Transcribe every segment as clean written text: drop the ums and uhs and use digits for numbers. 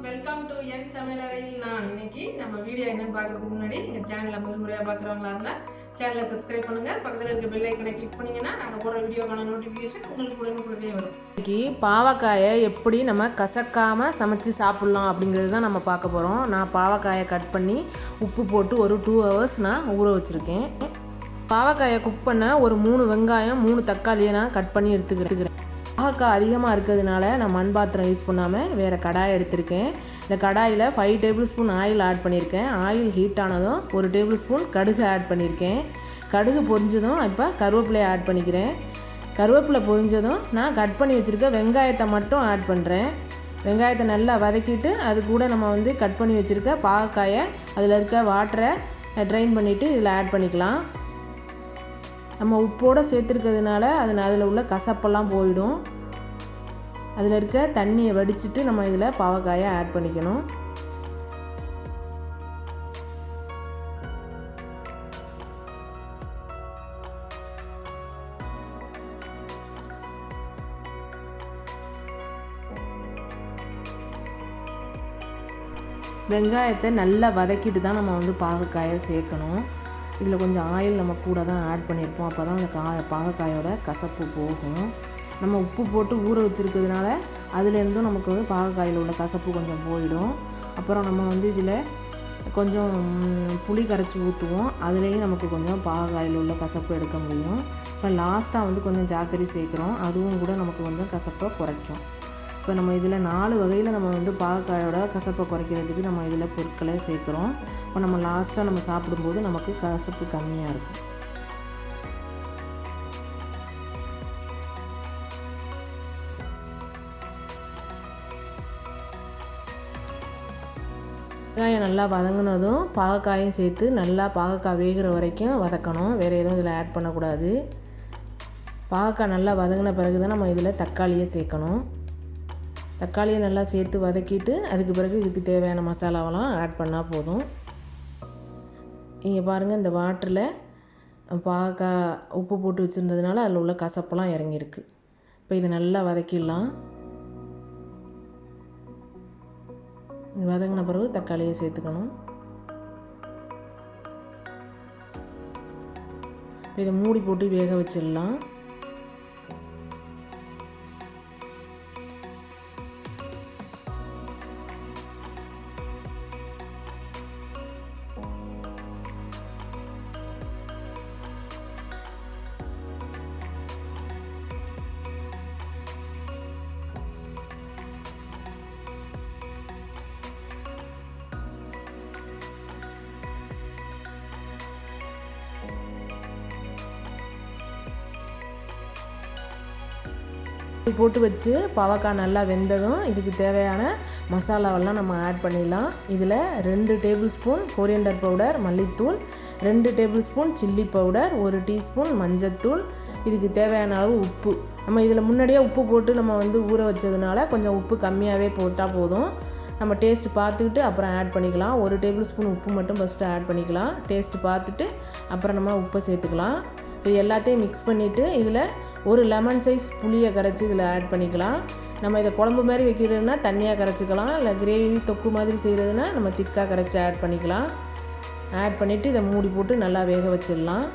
Welcome to என் சமையலறையில். நான் இன்னைக்கு நம்ம வீடியோ என்னன்னு பார்க்கறதுக்கு முன்னாடி எங்கள் சேனலை முதல் முறையாக பார்க்குறவங்களா இருந்தால் சேனலை சப்ஸ்கிரைப் பண்ணுங்கள். பக்கத்தில் இருக்க பெல் ஐக்கனை கிளிக் பண்ணிங்கன்னா நாங்கள் போகிற வீடியோக்கான நோட்டிஃபிகேஷன் உங்களுக்கு உடனே வரும். இன்னைக்கு பாவக்காயை எப்படி நம்ம கசக்காமல் சமைச்சு சாப்பிட்லாம் அப்படிங்கிறது தான் நம்ம பார்க்க போகிறோம். நான் பாவக்காயை கட் பண்ணி உப்பு போட்டு ஒரு 2 hours நான் ஊற வச்சுருக்கேன். பாவக்காயை குக் பண்ண ஒரு 3 வெங்காயம் 3 தக்காளியை நான் கட் பண்ணி எடுத்துக்கிறேன். பாவக்காய் அதிகமாக இருக்கிறதுனால நான் மண் பாத்திரம் யூஸ் பண்ணாமல் வேறு கடாய் எடுத்திருக்கேன். இந்த கடாயில் 5 tablespoon ஆயில் ஆட் பண்ணியிருக்கேன். ஆயில் ஹீட் ஆனதும் 1 tablespoon கடுகு ஆட் பண்ணியிருக்கேன். கடுகு பொரிஞ்சதும் இப்போ கருவேப்பிலையை ஆட் பண்ணிக்கிறேன். கருவேப்பிலை பொரிஞ்சதும் நான் கட் பண்ணி வச்சுருக்க வெங்காயத்தை மட்டும் ஆட் பண்ணுறேன். வெங்காயத்தை நல்லா வதக்கிட்டு அது கூட நம்ம கட் பண்ணி வச்சுருக்க பாவக்காயை அதில் இருக்க வாட்டரை ட்ரைன் பண்ணிவிட்டு இதில் ஆட் பண்ணிக்கலாம். நம்ம உப்போடு சேர்த்துருக்கிறதுனால அதில் உள்ள கசப்பெல்லாம் போயிடும். அதில் இருக்க தண்ணியை வடிச்சிட்டு நம்ம இதில் பாவக்காயை ஆட் பண்ணிக்கணும். வெங்காயத்தை நல்லா வதக்கிட்டு தான் நம்ம பாவக்காயை சேர்க்கணும். இதில் கொஞ்சம் ஆயில் நம்ம கூட தான் ஆட் பண்ணியிருப்போம். அப்போ தான் அந்த பாவக்காயோட கசப்பு போகும். நம்ம உப்பு போட்டு ஊற வச்சுருக்கிறதுனால அதுலேருந்தும் நமக்கு பாவக்காயில் உள்ள கசப்பு கொஞ்சம் போயிடும். அப்புறம் நம்ம இதில் கொஞ்சம் புளி கரைச்சி ஊற்றுவோம். அதுலேயும் நமக்கு கொஞ்சம் பாவக்காயில் உள்ள கசப்பு எடுக்க முடியும். இப்போ லாஸ்ட்டாக கொஞ்சம் ஜாக்கரி சேர்க்குறோம். அதுவும் கூட நமக்கு கொஞ்சம் கசப்பை குறைக்கும். இப்போ நம்ம இதில் 4 வகையில் நம்ம பாவக்காயோட கசப்பை குறைக்கிறதுக்கு நம்ம இதில் பொருட்களை சேர்க்குறோம். இப்போ நம்ம லாஸ்ட்டாக நம்ம சாப்பிடும்போது நமக்கு கசப்பு கம்மியாக இருக்கும். வெங்காயம் நல்லா வதங்கினதும் பாவக்காயும் சேர்த்து நல்லா பாவக்காய் வேகிற வரைக்கும் வதக்கணும். வேறு எதுவும் இதில் ஆட் பண்ணக்கூடாது. பாவக்காய் நல்லா வதங்கின பிறகு தான் நம்ம இதில் தக்காளியை சேர்க்கணும். தக்காளியை நல்லா சேர்த்து வதக்கிட்டு அதுக்கு பிறகு இதுக்கு தேவையான மசாலாவெல்லாம் ஆட் பண்ணால் போதும். இங்கே பாருங்கள், இந்த வாட்டரில் பாவக்காய் உப்பு போட்டு வச்சுருந்ததுனால அதில் உள்ள கசப்பெல்லாம் இறங்கியிருக்கு. இப்போ இதை நல்லா வதக்கிடலாம். வதங்கின பிறகு தக்காளியை சேர்த்துக்கணும். இப்போ இதை மூடி போட்டு வேக வச்சிடலாம். போட்டு வச்சு பாவக்காய் நல்லா வெந்ததும் இதுக்கு தேவையான மசாலாவெல்லாம் நம்ம ஆட் பண்ணிடலாம். இதில் 2 tablespoon கொரியண்டர் பவுடர் மல்லித்தூள், 2 tablespoon சில்லி பவுடர், 1 teaspoon மஞ்சத்தூள், இதுக்கு தேவையான அளவு உப்பு. நம்ம இதில் முன்னாடியே உப்பு போட்டு நம்ம ஊற வச்சதுனால கொஞ்சம் உப்பு கம்மியாகவே போட்டால் போதும். நம்ம டேஸ்ட் பார்த்துக்கிட்டு அப்புறம் ஆட் பண்ணிக்கலாம். 1 tablespoon உப்பு மட்டும் ஃபஸ்ட்டு ஆட் பண்ணிக்கலாம். டேஸ்ட்டு பார்த்துட்டு அப்புறம் நம்ம உப்பை சேர்த்துக்கலாம். இப்போ எல்லாத்தையும் மிக்ஸ் பண்ணிவிட்டு இதில் ஒரு லெமன் சைஸ் புளியை கரைச்சி இதில் ஆட் பண்ணிக்கலாம். நம்ம இதை குழம்பு மாதிரி வைக்கிறதுனா தண்ணியாக கரைச்சிக்கலாம். இல்லை கிரேவி தொக்கு மாதிரி செய்கிறதுனா நம்ம திக்காக கரைச்சி ஆட் பண்ணிக்கலாம். ஆட் பண்ணிவிட்டு இதை மூடி போட்டு நல்லா வேக வச்சிடலாம்.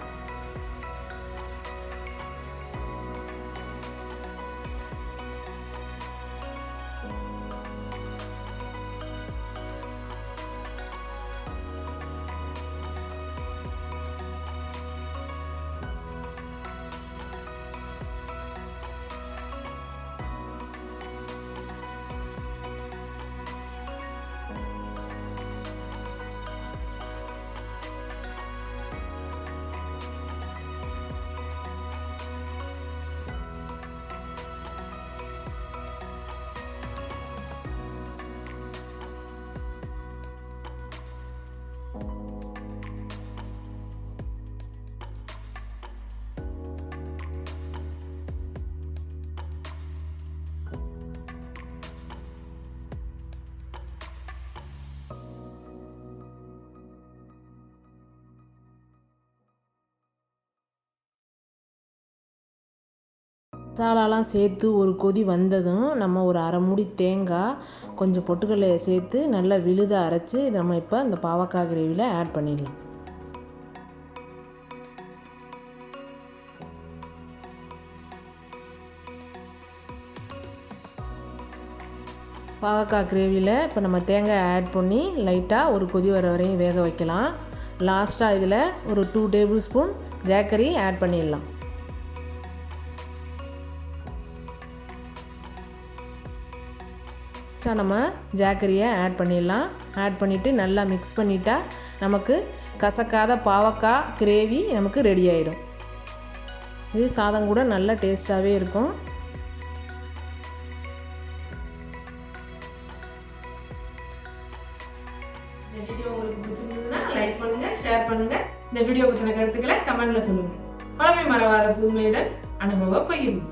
மசாலாலாம் சேர்த்து ஒரு கொதி வந்ததும் நம்ம ஒரு அரை மூடி தேங்காய், கொஞ்சம் பொட்டுக்கல்லையை சேர்த்து நல்லா விழுதாக அரைச்சி இதை நம்ம இப்போ இந்த பாவக்காய் கிரேவியில் ஆட் பண்ணிடலாம். பாவக்காய் கிரேவியில் இப்போ நம்ம தேங்காய் ஆட் பண்ணி லைட்டாக ஒரு கொதி வர வரையும் வேக வைக்கலாம். லாஸ்ட்டாக இதில் ஒரு 2 டேபிள் ஸ்பூன் ஜாக்கரி ஆட் பண்ணிடலாம். நம்ம ஜாக்கரியை ஆட் பண்ணிடலாம். ஆட் பண்ணிவிட்டு நல்லா மிக்ஸ் பண்ணிட்டா நமக்கு கசக்காத பாவக்காய் கிரேவி நமக்கு ரெடி ஆகிடும். இது சாதம் கூட நல்ல டேஸ்ட்டாகவே இருக்கும். இந்த வீடியோ உங்களுக்கு பிடிச்சிருந்ததுன்னா லைக் பண்ணுங்கள், ஷேர் பண்ணுங்கள். இந்த வீடியோ பற்றின கருத்துக்களை கமெண்ட்டில் சொல்லுங்கள். பழமை மறவாத புதுமையுடன் அனுபவ பகிர்வு.